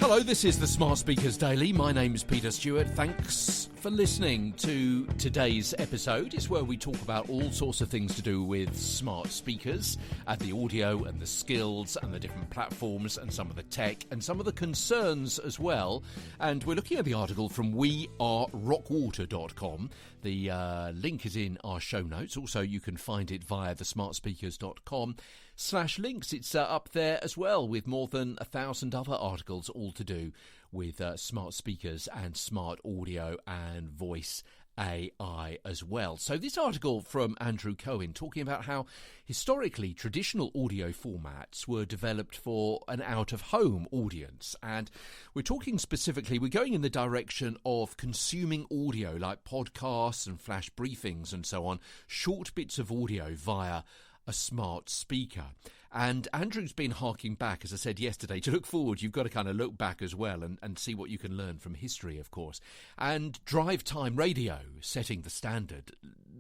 Hello, this is the Smart Speakers Daily. My name's Peter Stewart. Thanks for listening to today's episode. It's where we talk about all sorts of things to do with smart speakers, and the audio and the skills and the different platforms and some of the tech and some of the concerns as well. And we're looking at the article from wearerockwater.com. The link is in our show notes. Also, you can find it via thesmartspeakers.com/links. It's up there as well, with more than 1,000 other articles, all to do with smart speakers and smart audio and voice AI as well. So this article from Andrew Cohen talking about how historically traditional audio formats were developed for an out-of-home audience. And we're talking specifically, we're going in the direction of consuming audio like podcasts and flash briefings and so on, short bits of audio via a smart speaker. And Andrew's been harking back, as I said yesterday, to look forward. You've got to kind of look back as well and see what you can learn from history, of course. And drive time radio setting the standard.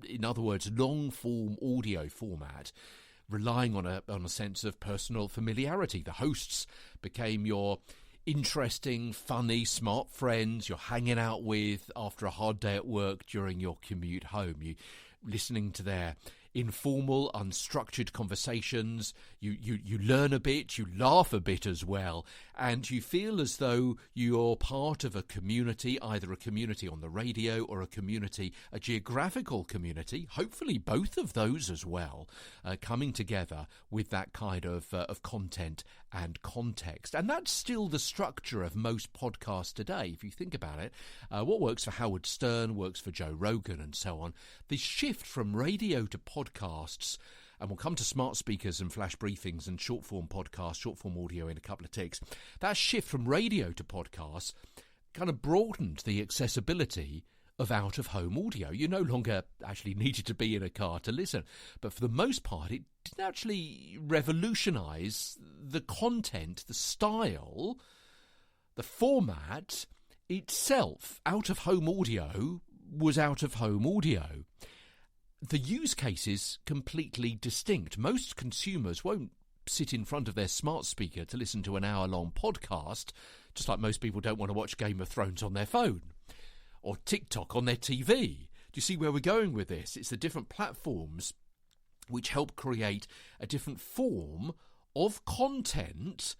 In other words, long-form audio format, relying on a sense of personal familiarity. The hosts became your interesting, funny, smart friends you're hanging out with after a hard day at work during your commute home. You listening to their informal, unstructured conversations. You learn a bit, you laugh a bit as well, and you feel as though you're part of a community, either a community on the radio or a geographical community, hopefully both of those as well, coming together with that kind of content and context. And that's still the structure of most podcasts today, if you think about it. What works for Howard Stern works for Joe Rogan and so on. The shift from radio to podcasts, and we'll come to smart speakers and flash briefings and short-form podcasts, short-form audio in a couple of ticks. That shift from radio to podcasts kind of broadened the accessibility of out-of-home audio. You no longer actually needed to be in a car to listen. But for the most part, it didn't actually revolutionise the content, the style, the format itself. Out-of-home audio was out-of-home audio. The use case is completely distinct. Most consumers won't sit in front of their smart speaker to listen to an hour-long podcast, just like most people don't want to watch Game of Thrones on their phone or TikTok on their TV. Do you see where we're going with this? It's the different platforms which help create a different form of content,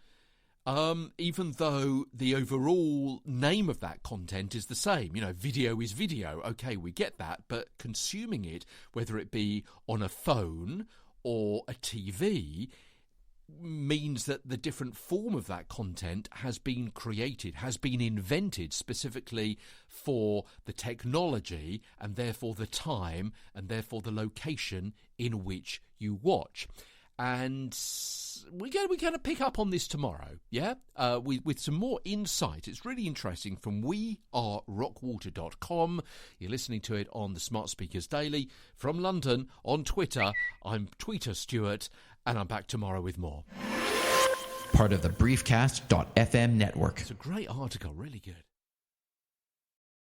even though the overall name of that content is the same. You know, video is video. Okay, we get that. But consuming it, whether it be on a phone or a TV, means that the different form of that content has been created, has been invented specifically for the technology and therefore the time and therefore the location in which you watch. And we're going to pick up on this tomorrow, yeah, with some more insight. It's really interesting from wearerockwater.com. You're listening to it on the Smart Speakers Daily. From London, on Twitter, I'm Tweeter Stewart, and I'm back tomorrow with more. Part of the Briefcast.fm network. It's a great article, really good.